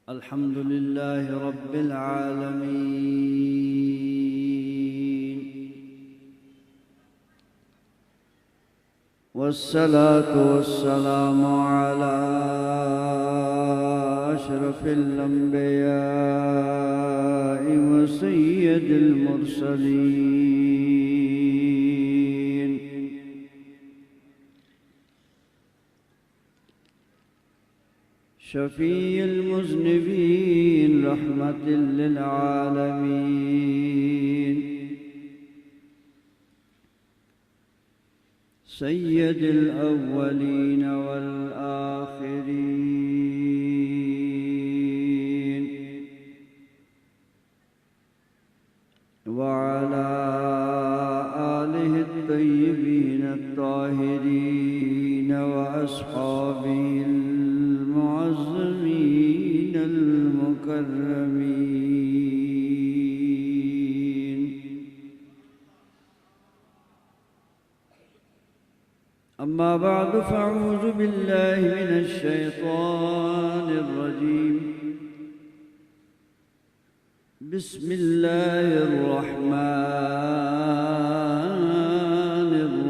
अल्हम्दुलिल्लाहि रब्बिल आलमीन वस्सलातु वस्सलामु अला अशरफिल अंबियाइ व सय्यिदिल मुरसलीन शफ़ीइल मुज़निबीन रहमतिल लिल आलमीन सय्यिदिल अव्वलीन वल आखिरीन व अला आलिहि अत्तय्यिबीन अत्ताहिरीन व अस्हाबिहिल मुअज़्ज़मीन अल मुकर्रमीन अम्मा बअद फ़अऊज़ु बिल्लाहि मिनश शैतानिर रजीम बिस्मिल्लाहिर रहमानिर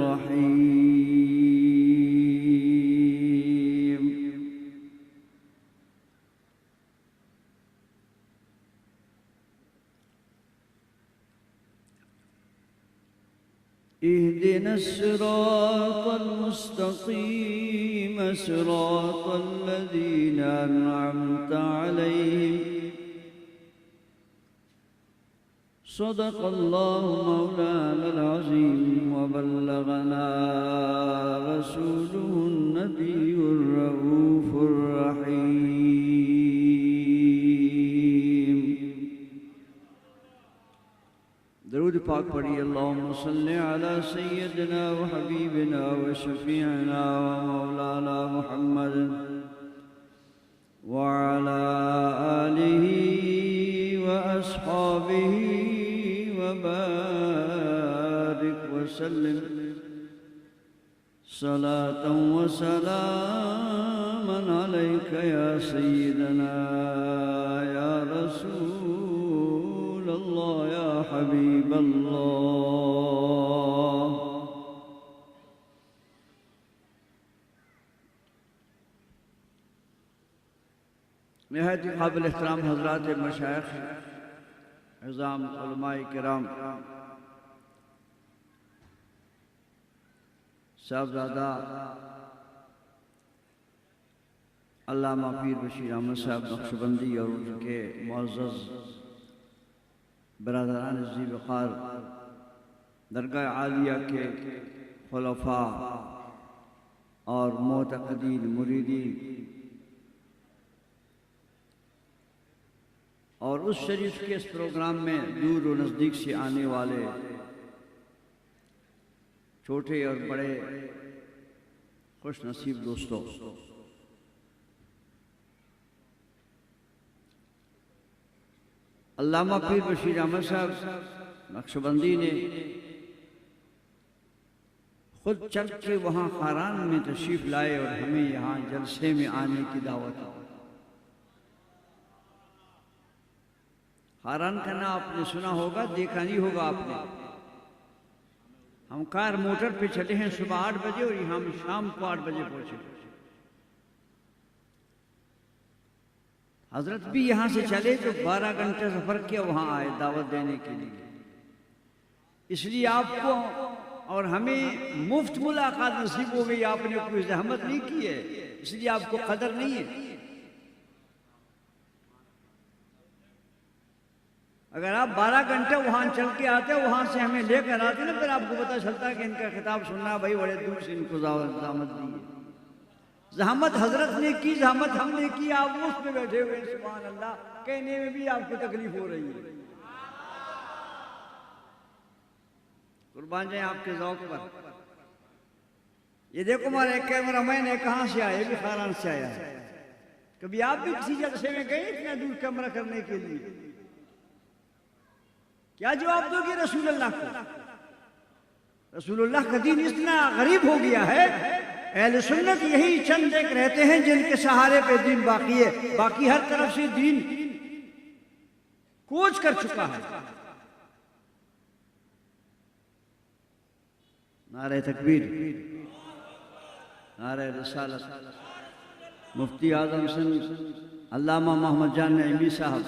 रहीम इहदिनस सिरातल मुस्तक़ीम सिरातल लज़ीना अनअमता अलैहिम सदक़ल्लाहु मौलानल अज़ीम व बल्लगना रसूलुहुन नबियुर रऊफ़ुर रहीम। दरूद पाक पढ़िए। अल्लाहुम्मा सल्लि अला सय्यिदिना व हबीबिना व शफ़ीअना व मौलाना मुहम्मद व अला आलिहि व अस्हाबिहि व बारिक व सल्लिम सलातन व सलामन अलैका या सय्यिदना या रसूल अल्लाह या हबीब अल्लाह। निहायत काबिल एहतराम हज़रात मशाइख इज़ाम उलमाए किराम साहबज़ादा अल्लामा पीर बशीर अहमद साहब नक्शबंदी और उनके मुअज़्ज़ज़ बरादरान ज़ी वक़ार दरगाह आलिया के खुलफ़ा और मुतक़दीन मुरीदीन और उस शरीफ के इस प्रोग्राम में दूर और नज़दीक से आने वाले छोटे और बड़े खुश नसीब दोस्तों, अल्लामा पीर बशीर अहमद साहब नक्शबंदी ने खुद चल के वहाँ खारान में तशरीफ़ लाए और हमें यहाँ जलसे में आने की दावत दी। खारान का नाम आपने सुना होगा, देखा नहीं होगा आपने। हम कार मोटर पे चले हैं सुबह 8 बजे और यहाँ हम शाम को 8 बजे पहुंचे। हजरत भी यहाँ से चले तो 12 घंटे सफर किया, वहाँ आए दावत देने के लिए। इसलिए आपको और हमें मुफ्त मुलाकात नसीब हो गई। आपने कोई जहमत नहीं की है, इसलिए आपको कदर नहीं है। अगर आप 12 घंटे वहाँ चल के आते, वहाँ से हमें लेकर आते ना, फिर आपको पता चलता है कि इनका खिताब सुनना भाई बड़े दूर से इनको जहमत दी है। जहमत हजरत ने की, जहमत हमने की, आप उस पे बैठे हुए सुभान अल्लाह कहने में भी आपको तकलीफ हो रही है। कुर्बान जाए आपके ज़ौक़ पर। ये देखो हमारे कैमरा मैन है, कहाँ से आया? भी खारान से आया है। कभी आप भी किसी जलसे में गए इतना दूर कैमरा करने के लिए? क्या जवाब दोगे रसूलुल्लाह को? रसूलुल्लाह का दीन इतना गरीब हो गया है अहले सुन्नत यही चंद एक रहते हैं जिनके सहारे पे दीन बाकी है, बाकी हर तरफ से दीन कूच कर चुका है। नारे तकबीर, नारे रिसालत। मुफ्ती आजम सिंह अल्लामा मोहम्मद जान नईमी साहब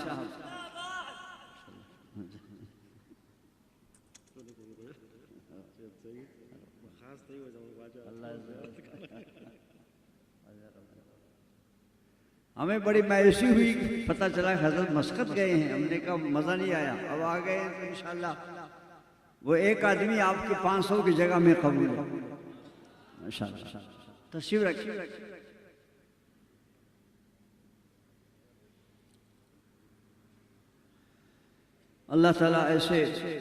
हमें बड़ी मायूसी हुई, पता चला हजरत मस्कत गए हैं। हमने कहा मज़ा नहीं आया, अब आ गए हैं तो इंशाल्लाह वो एक आदमी आपके 500 की जगह में कबूल है माशाल्लाह। तशरीफ रखिए। अल्लाह ताला ऐसे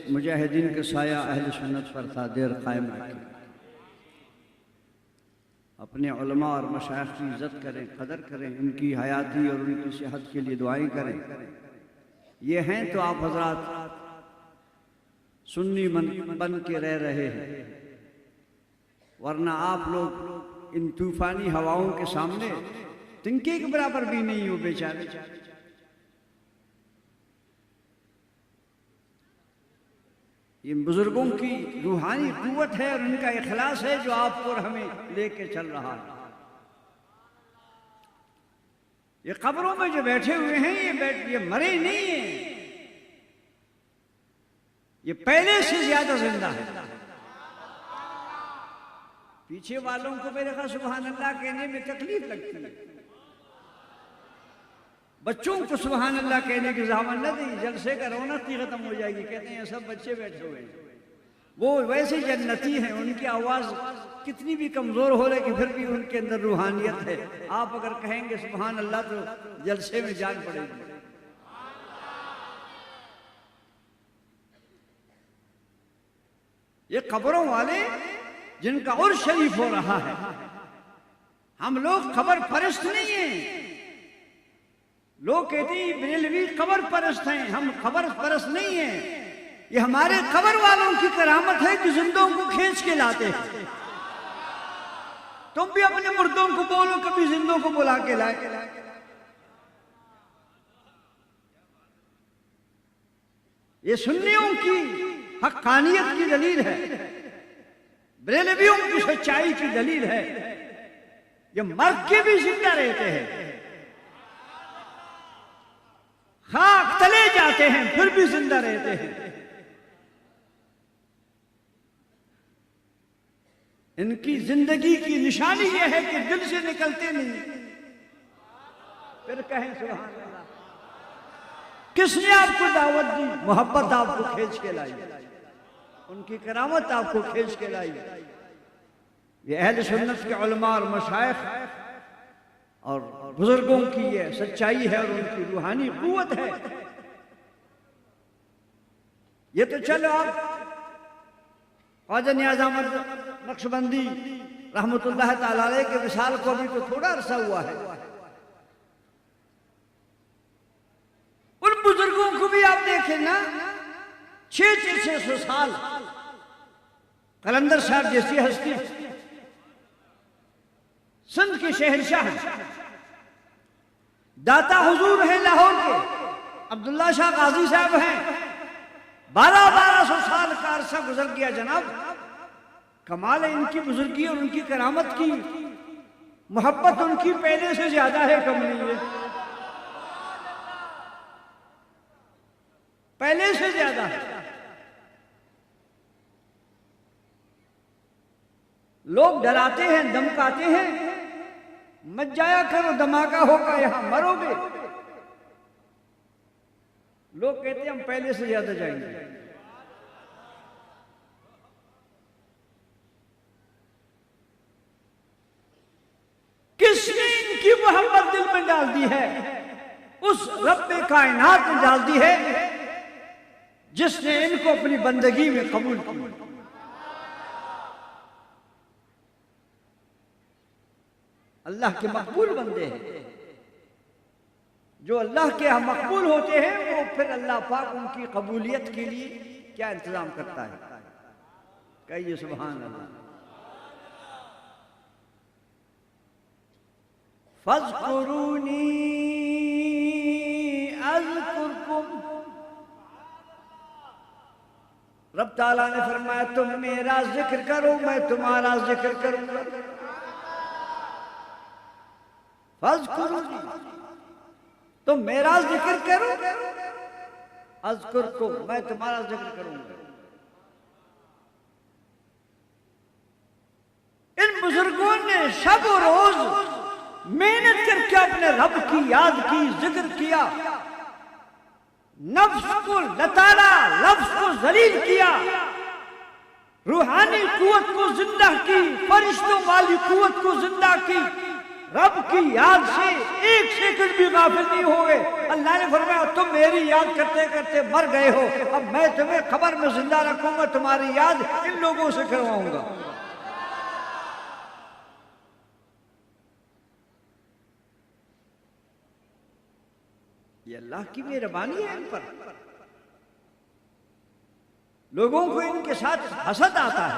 मुजाहिदीन के साया अहले सुन्नत पर था देर कायम रखे, अपने उलमा और मशाइख की इज्जत करें, कदर करें, उनकी हयाती और उनकी सेहत के लिए दुआएं करें। ये हैं तो आप हजरात सुन्नी बन के रह रहे हैं, वरना आप लोग इन तूफानी हवाओं के सामने तिनके के बराबर भी नहीं हो बेचारे। ये बुजुर्गों की रूहानी कुव्वत है और उनका इखलास है जो आपको और हमें लेके चल रहा है। ये कब्रों में जो बैठे हुए हैं ये मरे नहीं है, ये पहले से ज्यादा जिंदा है। पीछे वालों को मेरे ख्याल सुभान अल्लाह कहने में तकलीफ लगती है, बच्चों को सुभान अल्लाह कहने की ज़हमत न दी, जलसे का रौनक ही खत्म हो जाएगी। कहते हैं सब बच्चे बैठे हुए हैं, वो वैसे जन्नती हैं, उनकी आवाज़ कितनी भी कमज़ोर हो लेकिन फिर भी उनके अंदर रूहानियत है। आप अगर कहेंगे सुभान अल्लाह तो जलसे में जान पड़ेगी। ये कब्रों वाले जिनका उर्स शरीफ हो रहा है, हम लोग खबर परस्त नहीं हैं। लोग कहते हैं बरेलवी खबर परस्त हैं, हम खबर परस्त नहीं हैं। ये हमारे खबर वालों की करामत है कि जिंदों को खींच के लाते हैं। तुम भी अपने मुर्दों को बोलो कभी जिंदों को बुला के लाए। ये सुन्नियों की हक्कानियत की दलील है, बरेलवियों की सच्चाई की दलील है। ये मर के भी जिंदा रहते हैं, खाक तले जाते हैं फिर भी जिंदा रहते हैं। इनकी जिंदगी की निशानी यह है कि दिल से निकलते नहीं। फिर कहें सुभान अल्लाह। किसने आपको दावत दी? मोहब्बत आपको खींच के लाई, उनकी करामत आपको खींच के लाई। ये अहले सुन्नत के उलमा और मशाइख और बुजुर्गों की ये सच्चाई है और उनकी रूहानी कुव्वत है। ये तो चलो आप ख्वाजा नियाज़ अहमद नक्शबंदी रहमतुल्लाह ताला अलैह के विसाल को भी तो थोड़ा अरसा हुआ है, उन बुजुर्गों को भी आप देखें ना, 600 साल। कलंदर साहब जैसी हस्ती, सिंध के शहंशाह, दाता हुजूर हैं लाहौर के, अब्दुल्ला शाह गाजी साहब हैं, 1200 साल का अरसा गुजर गया जनाब। कमाल है इनकी बुजुर्गी और उनकी करामत की। मोहब्बत उनकी पहले से ज्यादा है, कम नहीं है, पहले से ज्यादा है। लोग डराते हैं, धमकाते हैं, मत जाया करो, धमाका होगा, यहां मरोगे। लोग कहते हैं हम पहले से ज्यादा जाएंगे। किसने इनकी मोहब्बत दिल में डाल दी है? उस रब्बे कायनात ने डाल दी है जिसने इनको अपनी बंदगी में कबूल किया। अल्लाह के मकबूल बंदे हैं, जो अल्लाह के यहाँ मकबूल होते हैं वो फिर अल्लाह पाक उनकी कबूलियत के लिए क्या इंतजाम करता है। कहिए सुभान अल्लाह। फज़कुरूनी अज़कुरकुम। रब ताला ने फरमाया तुम मेरा जिक्र करो, मैं तुम्हारा जिक्र करूंगा। फज़कुरूनी, तुम मेरा जिक्र करो, अज़कुरकुम, मैं तुम्हारा जिक्र करूंगा। इन बुजुर्गों ने शब और रोज मेहनत करके अपने रब की याद की, जिक्र किया, नफ्स को लताड़ा, लफ्ज को जलील किया, रूहानी कुव्वत को जिंदा की, फरिश्तों वाली कुव्वत को जिंदा की। रब की याद से एक सेकंड भी गाफिल नहीं हो गए। अल्लाह ने फरमाया तुम मेरी याद करते करते मर गए हो, अब मैं तुम्हें खबर में जिंदा रखूंगा, तुम्हारी याद इन लोगों से करवाऊंगा। ये अल्लाह की मेहरबानी है इन पर। लोगों को इनके साथ हसद आता है,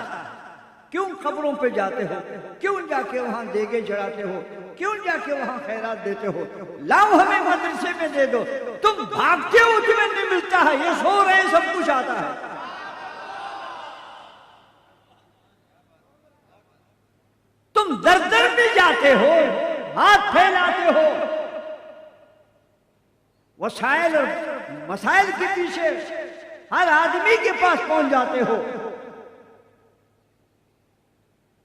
क्यों कब्रों पे जाते हो, क्यों जाके वहां देगे चढ़ाते हो, क्यों जाके वहां खैरात देते हो, लाओ हमें मदरसे में दे दो। तुम भागते हो, तुम्हें नहीं मिलता है, ये सो रहे सब कुछ आता है। तुम दर दर में जाते हो, हाथ फैलाते हो, वसाइल और मसाइल के पीछे हर आदमी के पास पहुंच जाते हो,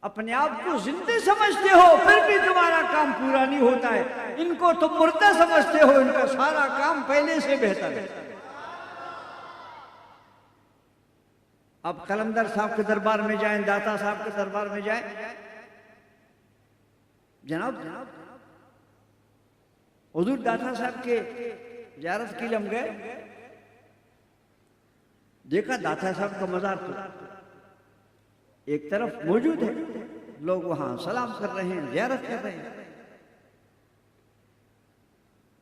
अपने आप को जिंदे समझते हो, फिर भी तुम्हारा काम पूरा नहीं होता है। इनको तुम मुर्दा समझते हो, इनका सारा काम पहले से बेहतर है। अब कलंदर साहब के दरबार में जाएं, दाता साहब के दरबार में जाएं, जनाब हुजूर दाता साहब के ज़ियारत के लिए हम गए, देखा दाता साहब का मज़ार तो एक तरफ मौजूद है, लोग वहां सलाम कर रहे हैं, ज़ियारत कर रहे हैं,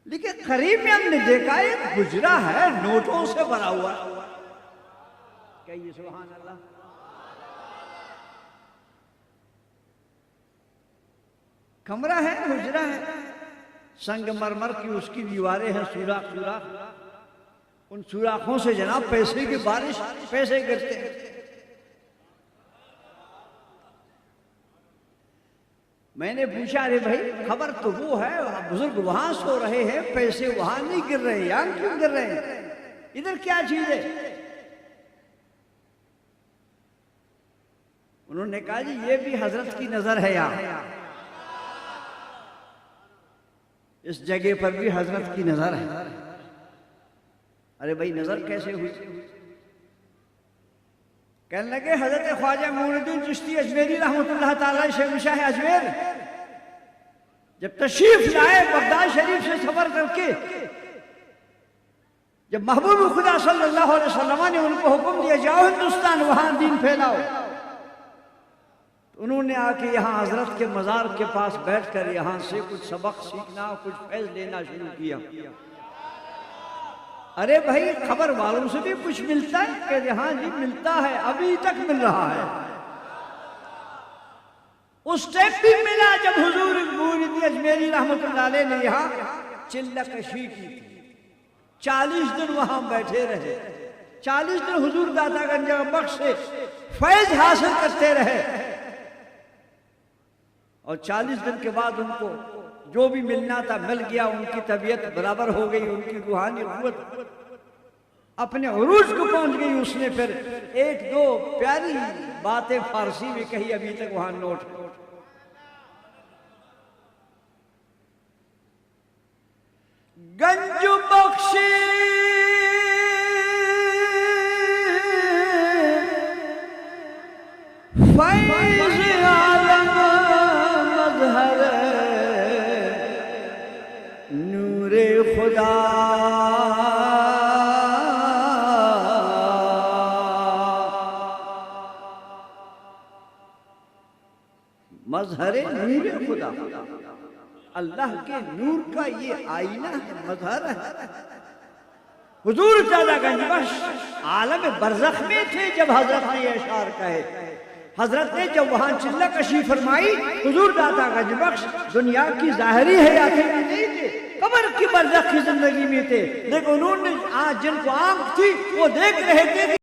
लेकिन करीब में हमने देखा एक हुजरा है नोटों से भरा हुआ। कहिए सुभान अल्लाह। कमरा है, हुजरा है, संगमरमर की उसकी दीवारें हैं, सुराख सुराख, उन सुराखों से जनाब पैसे की बारिश, पैसे गिरते हैं। मैंने पूछा अरे भाई खबर तो वो है, बुजुर्ग वहां सो रहे हैं, पैसे वहां नहीं गिर रहे, यहां क्यों गिर रहे हैं, इधर क्या चीज है? उन्होंने कहा जी ये भी हजरत की नजर है, यहाँ इस जगह पर भी हजरत की नजर है। अरे भाई नजर कैसे हुई? कहने लगे हजरत ख्वाजा मोइनुद्दीन चिश्ती अजमेरी रहमतुल्लाह ताला शहंशाह अजमेर जब तशरीफ लाए बगदाद शरीफ से सफर करके, जब महबूब खुदा सल्लल्लाहु अलैहि वसल्लम ने उनको हुक्म दिया जाओ हिंदुस्तान वहां दीन फैलाओ, तो उन्होंने आके यहाँ हजरत के मजार के पास बैठकर यहाँ से कुछ सबक सीखना, कुछ फैज लेना शुरू किया। अरे भाई खबर वालों से भी कुछ मिलता है? कहते हाँ जी मिलता है, अभी तक मिल रहा है। उस टाइम भी मिला जब हुजूर मोइनुद्दीन अजमेरी रहमतुल्लाह अलैह ने यहाँ चिल्ला कशी की, 40 दिन वहां बैठे रहे, 40 दिन हुजूर दाता गंज बख्श से फैज हासिल करते रहे, और 40 दिन के बाद उनको जो भी मिलना था मिल गया, उनकी तबीयत बराबर हो गई, उनकी रूहानी कुव्वत अपने उरूज को पहुंच गई। उसने फिर एक दो प्यारी बातें फारसी में कही, अभी तक वहां नोट। गंज बख्शी फैज़ आलम मज़हर नूरे खुदा, मजहरे नूरे खुदा, अल्लाह के नूर का ये आईना है, मजहर है। हुजूर ताला गंज बख्श आलम बरज़ख में थे जब हजरत ने ये इशार कहे, हजरत ने जब वहां चिल्ला कशी फरमाई, हुजूर दाता गजबख्श दुनिया की जाहिरी हयाती में नहीं थे, कब्र की बरज़ख की जिंदगी में थे, लेकिन उन्होंने आज जिनको आंख थी वो देख रहे थे